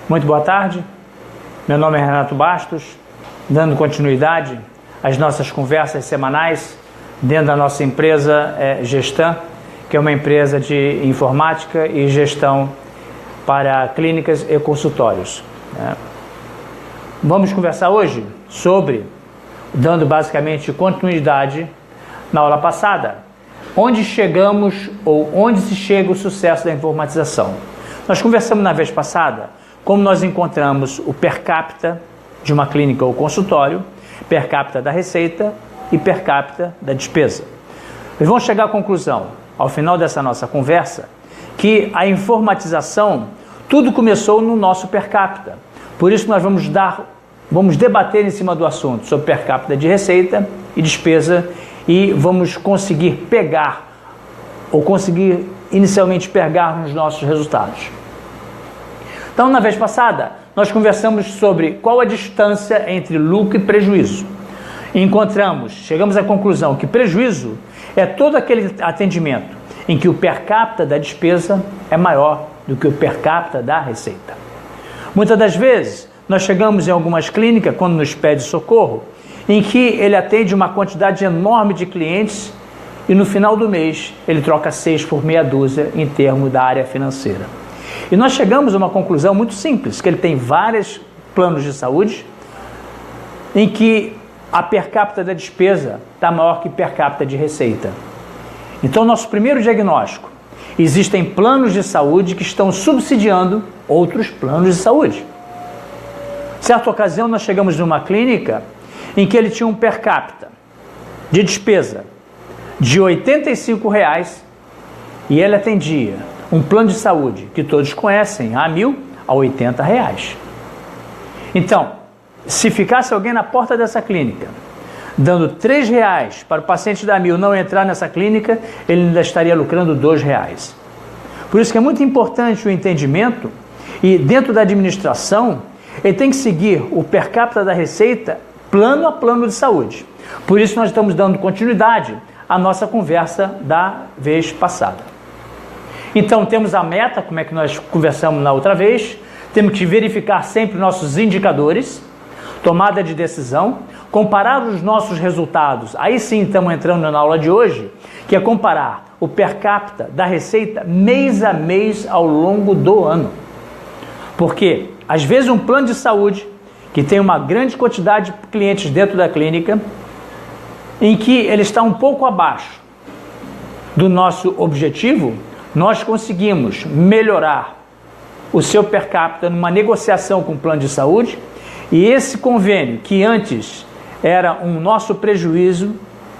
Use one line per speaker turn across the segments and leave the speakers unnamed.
Muito boa tarde, meu nome é Renato Bastos, dando continuidade às nossas conversas semanais dentro da nossa empresa Gestam, que é uma empresa de informática e gestão para clínicas e consultórios. Vamos conversar hoje sobre, dando basicamente continuidade na aula passada, onde chegamos ou onde se chega o sucesso da informatização. Nós conversamos na vez passada como nós encontramos o per capita de uma clínica ou consultório, per capita da receita e per capita da despesa. E vamos chegar à conclusão, ao final dessa nossa conversa, que a informatização, tudo começou no nosso per capita. Por isso nós vamos debater em cima do assunto sobre per capita de receita e despesa e vamos conseguir pegar, ou conseguir inicialmente pegar nos nossos resultados. Então, na vez passada, nós conversamos sobre qual a distância entre lucro e prejuízo. Chegamos à conclusão que prejuízo é todo aquele atendimento em que o per capita da despesa é maior do que o per capita da receita. Muitas das vezes, nós chegamos em algumas clínicas, quando nos pede socorro, em que ele atende uma quantidade enorme de clientes e no final do mês ele troca 6 por meia dúzia em termos da área financeira. E nós chegamos a uma conclusão muito simples, que ele tem vários planos de saúde em que a per capita da despesa está maior que per capita de receita. Então, nosso primeiro diagnóstico: existem planos de saúde que estão subsidiando outros planos de saúde. Certa ocasião, nós chegamos numa clínica em que ele tinha um per capita de despesa de R$ 85,00 e ele atendia um plano de saúde que todos conhecem, a 1.000 a R$ 80,00. Então, se ficasse alguém na porta dessa clínica dando R$ 3,00 para o paciente da 1.000 não entrar nessa clínica, ele ainda estaria lucrando R$ 2,00. Por isso que é muito importante o entendimento, e dentro da administração ele tem que seguir o per capita da receita plano a plano de saúde. Por isso nós estamos dando continuidade à nossa conversa da vez passada. Então temos a meta, como é que nós conversamos na outra vez, temos que verificar sempre nossos indicadores, tomada de decisão, comparar os nossos resultados. Aí sim estamos entrando na aula de hoje, que é comparar o per capita da receita mês a mês ao longo do ano. Porque às vezes um plano de saúde que tem uma grande quantidade de clientes dentro da clínica, em que ele está um pouco abaixo do nosso objetivo, nós conseguimos melhorar o seu per capita numa negociação com o plano de saúde, e esse convênio, que antes era um nosso prejuízo,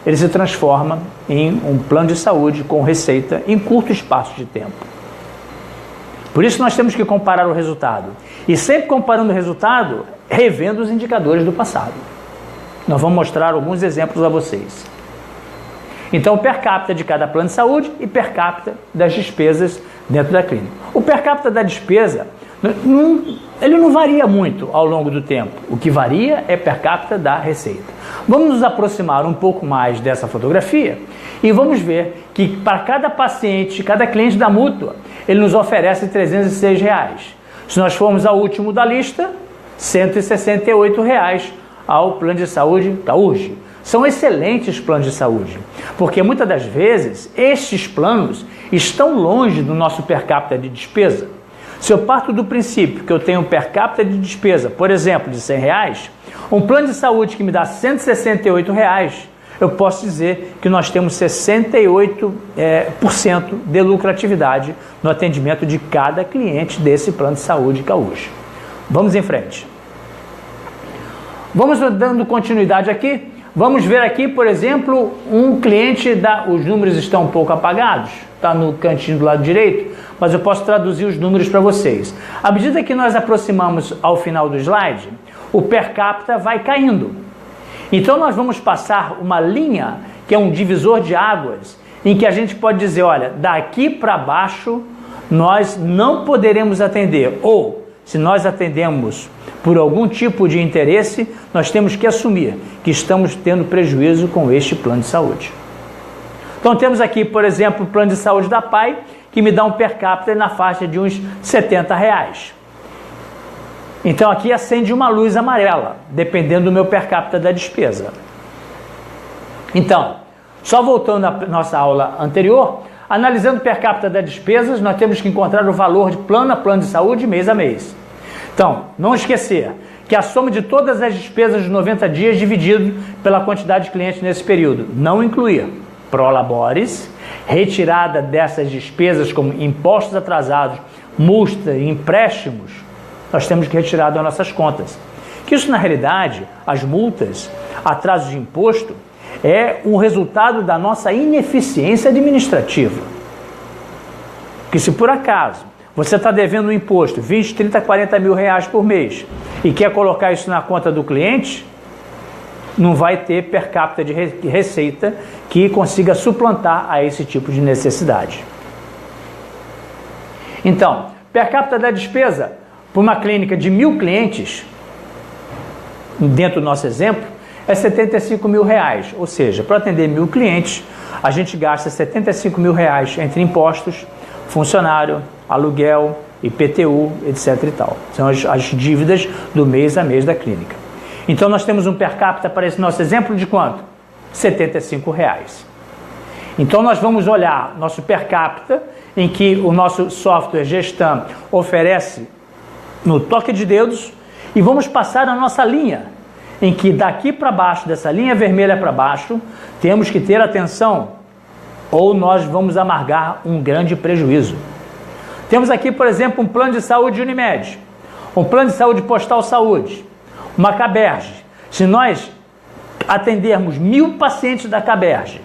ele se transforma em um plano de saúde com receita em curto espaço de tempo. Por isso nós temos que comparar o resultado. E sempre comparando o resultado, revendo os indicadores do passado. Nós vamos mostrar alguns exemplos a vocês. Então, per capita de cada plano de saúde e per capita das despesas dentro da clínica. O per capita da despesa, ele não varia muito ao longo do tempo. O que varia é per capita da receita. Vamos nos aproximar um pouco mais dessa fotografia e vamos ver que para cada paciente, cada cliente da Mútua, ele nos oferece R$ 306,00. Se nós formos ao último da lista, R$ 168,00 ao plano de saúde da URGE. São excelentes planos de saúde, porque muitas das vezes estes planos estão longe do nosso per capita de despesa. Se eu parto do princípio que eu tenho um per capita de despesa, por exemplo, de R$ 100,00, um plano de saúde que me dá R$ 168,00, eu posso dizer que nós temos 68% de lucratividade no atendimento de cada cliente desse plano de saúde que é hoje. Vamos em frente. Vamos dando continuidade aqui. Vamos ver aqui, por exemplo, um cliente os números estão um pouco apagados, está no cantinho do lado direito, mas eu posso traduzir os números para vocês. À medida que nós aproximamos ao final do slide, o per capita vai caindo. Então nós vamos passar uma linha, que é um divisor de águas, em que a gente pode dizer, olha, daqui para baixo nós não poderemos atender, ou se nós atendemos por algum tipo de interesse, nós temos que assumir que estamos tendo prejuízo com este plano de saúde. Então temos aqui, por exemplo, o plano de saúde da PAI, que me dá um per capita na faixa de uns R$ 70,00. Então aqui acende uma luz amarela, dependendo do meu per capita da despesa. Então, só voltando à nossa aula anterior, analisando o per capita das despesas, nós temos que encontrar o valor de plano a plano de saúde mês a mês. Então, não esquecer que a soma de todas as despesas de 90 dias dividido pela quantidade de clientes nesse período, não incluir prolabores, retirada dessas despesas como impostos atrasados, multa e empréstimos, nós temos que retirar das nossas contas. Que isso, na realidade, as multas, atrasos de imposto, é um resultado da nossa ineficiência administrativa. Que se por acaso você está devendo um imposto 20, 30, 40 mil reais por mês e quer colocar isso na conta do cliente, não vai ter per capita de receita que consiga suplantar a esse tipo de necessidade. Então, per capita da despesa para uma clínica de 1.000 clientes, dentro do nosso exemplo, é 75 mil reais. Ou seja, para atender 1.000 clientes, a gente gasta 75 mil reais entre impostos, funcionário, aluguel, IPTU, etc. e tal. São as dívidas do mês a mês da clínica. Então nós temos um per capita para esse nosso exemplo de quanto? 75 reais. Então nós vamos olhar nosso per capita, em que o nosso software Gestam oferece no toque de dedos, e vamos passar a nossa linha, em que daqui para baixo, dessa linha vermelha para baixo, temos que ter atenção, ou nós vamos amargar um grande prejuízo. Temos aqui, por exemplo, um plano de saúde Unimed, um plano de saúde Postal Saúde, uma Caberge. Se nós atendermos 1.000 pacientes da Caberge,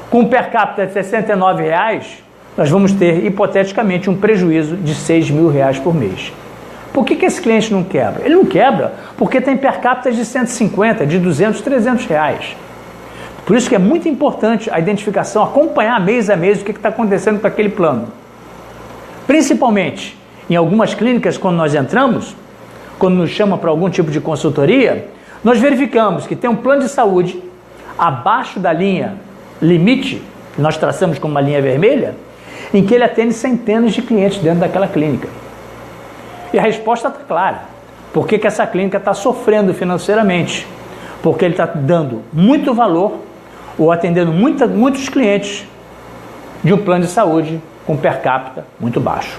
com um per capita de 69 reais, nós vamos ter, hipoteticamente, um prejuízo de 6 mil reais por mês. Por que esse cliente não quebra? Ele não quebra porque tem per capita de 150, de 200, 300 reais. Por isso que é muito importante a identificação, acompanhar mês a mês o que está acontecendo com aquele plano. Principalmente em algumas clínicas, quando nós entramos, quando nos chamam para algum tipo de consultoria, nós verificamos que tem um plano de saúde abaixo da linha limite, que nós traçamos como uma linha vermelha, em que ele atende centenas de clientes dentro daquela clínica. E a resposta está clara. Por que essa clínica está sofrendo financeiramente? Porque ele está dando muito valor ou atendendo muitos clientes de um plano de saúde com per capita muito baixo.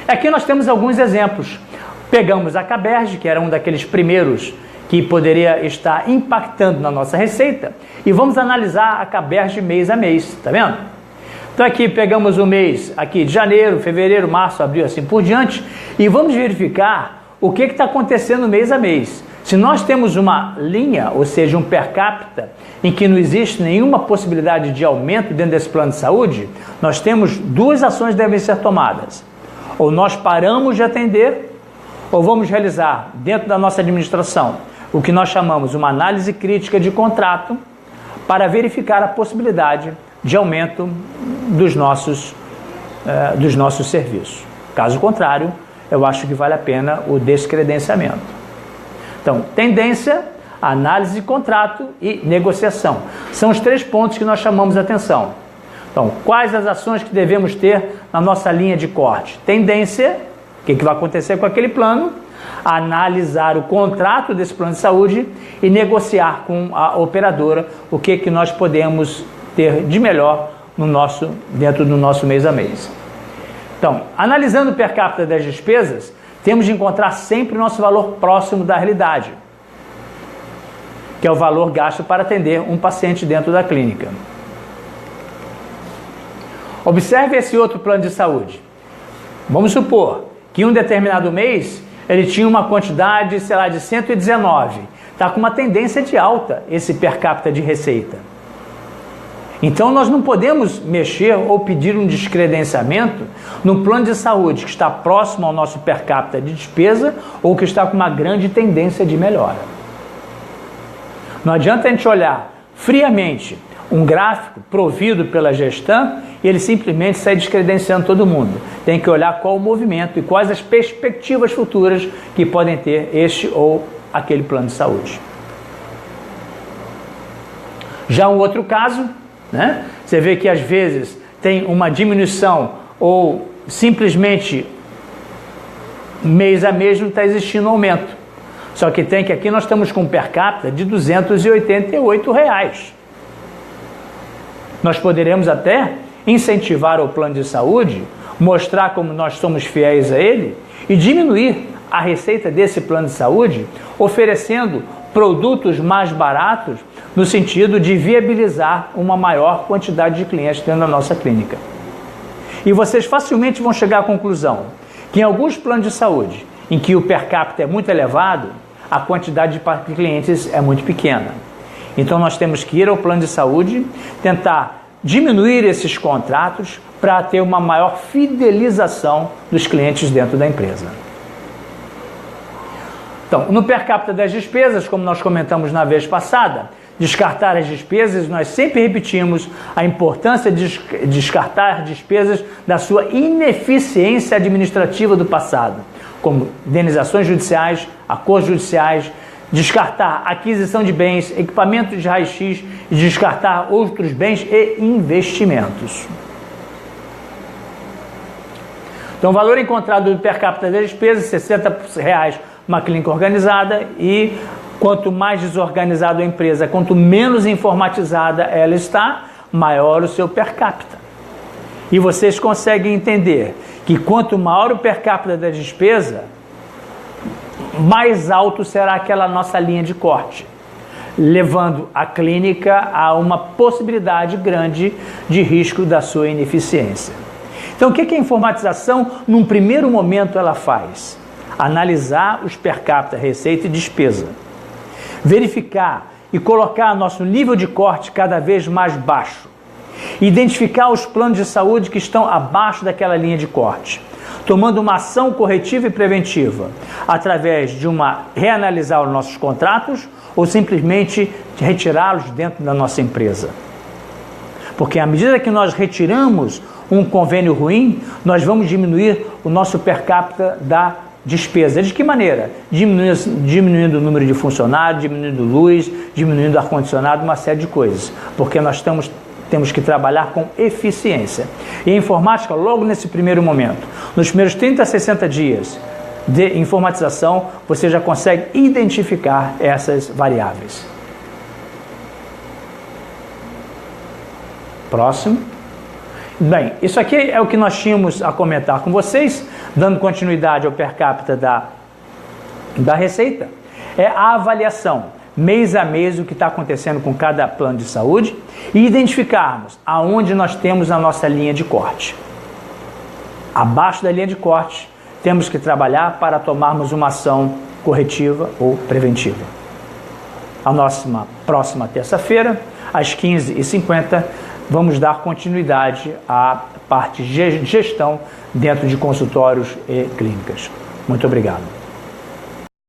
Aqui nós temos alguns exemplos. Pegamos a Caberge, que era um daqueles primeiros que poderia estar impactando na nossa receita, e vamos analisar a Caberge mês a mês, tá vendo? Então aqui pegamos o mês aqui de janeiro, fevereiro, março, abril, assim por diante, e vamos verificar o que está acontecendo mês a mês. Se nós temos uma linha, ou seja, um per capita, em que não existe nenhuma possibilidade de aumento dentro desse plano de saúde, nós temos duas ações que devem ser tomadas. Ou nós paramos de atender, ou vamos realizar dentro da nossa administração o que nós chamamos uma análise crítica de contrato para verificar a possibilidade de aumento dos nossos serviços. Caso contrário, eu acho que vale a pena o descredenciamento. Então, tendência, análise de contrato e negociação. São os três pontos que nós chamamos a atenção. Então, quais as ações que devemos ter na nossa linha de corte? Tendência, o que vai acontecer com aquele plano, analisar o contrato desse plano de saúde e negociar com a operadora o que nós podemos ter de melhor dentro do nosso mês a mês. Então, analisando o per capita das despesas, temos de encontrar sempre o nosso valor próximo da realidade, que é o valor gasto para atender um paciente dentro da clínica. Observe esse outro plano de saúde. Vamos supor que em um determinado mês ele tinha uma quantidade, sei lá, de 119. Está com uma tendência de alta esse per capita de receita. Então nós não podemos mexer ou pedir um descredenciamento no plano de saúde que está próximo ao nosso per capita de despesa ou que está com uma grande tendência de melhora. Não adianta a gente olhar friamente um gráfico provido pela Gestam e ele simplesmente sai descredenciando todo mundo. Tem que olhar qual o movimento e quais as perspectivas futuras que podem ter este ou aquele plano de saúde. Já um outro caso, né? Você vê que às vezes tem uma diminuição ou simplesmente mês a mês não está existindo aumento. Só que tem que aqui nós estamos com um per capita de R$ 288. Nós poderemos até incentivar o plano de saúde, mostrar como nós somos fiéis a ele e diminuir a receita desse plano de saúde, oferecendo produtos mais baratos no sentido de viabilizar uma maior quantidade de clientes dentro da nossa clínica. E vocês facilmente vão chegar à conclusão que em alguns planos de saúde, em que o per capita é muito elevado, a quantidade de clientes é muito pequena. Então nós temos que ir ao plano de saúde, tentar diminuir esses contratos para ter uma maior fidelização dos clientes dentro da empresa. Então, no per capita das despesas, como nós comentamos na vez passada, descartar as despesas, nós sempre repetimos a importância de descartar despesas da sua ineficiência administrativa do passado, como indenizações judiciais, acordos judiciais, descartar aquisição de bens, equipamentos de raio-x e descartar outros bens e investimentos. Então, o valor encontrado do per capita das despesas, R$60 uma clínica organizada, e quanto mais desorganizada a empresa, quanto menos informatizada ela está, maior o seu per capita. E vocês conseguem entender que quanto maior o per capita da despesa, mais alto será aquela nossa linha de corte, levando a clínica a uma possibilidade grande de risco da sua ineficiência. Então, o que a informatização, num primeiro momento, ela faz? Analisar os per capita, receita e despesa. Verificar e colocar nosso nível de corte cada vez mais baixo. Identificar os planos de saúde que estão abaixo daquela linha de corte, tomando uma ação corretiva e preventiva, através de reanalisar os nossos contratos ou simplesmente retirá-los dentro da nossa empresa. Porque à medida que nós retiramos um convênio ruim, nós vamos diminuir o nosso per capita da despesa. De que maneira? Diminuindo o número de funcionários, diminuindo luz, diminuindo ar-condicionado, uma série de coisas. Porque nós temos que trabalhar com eficiência. E a informática, logo nesse primeiro momento, nos primeiros 30 a 60 dias de informatização, você já consegue identificar essas variáveis. Próximo. Bem, isso aqui é o que nós tínhamos a comentar com vocês, dando continuidade ao per capita da receita. É a avaliação, mês a mês, o que está acontecendo com cada plano de saúde e identificarmos aonde nós temos a nossa linha de corte. Abaixo da linha de corte, temos que trabalhar para tomarmos uma ação corretiva ou preventiva. A nossa próxima terça-feira, às 15h50, vamos dar continuidade à parte de gestão dentro de consultórios e clínicas. Muito obrigado.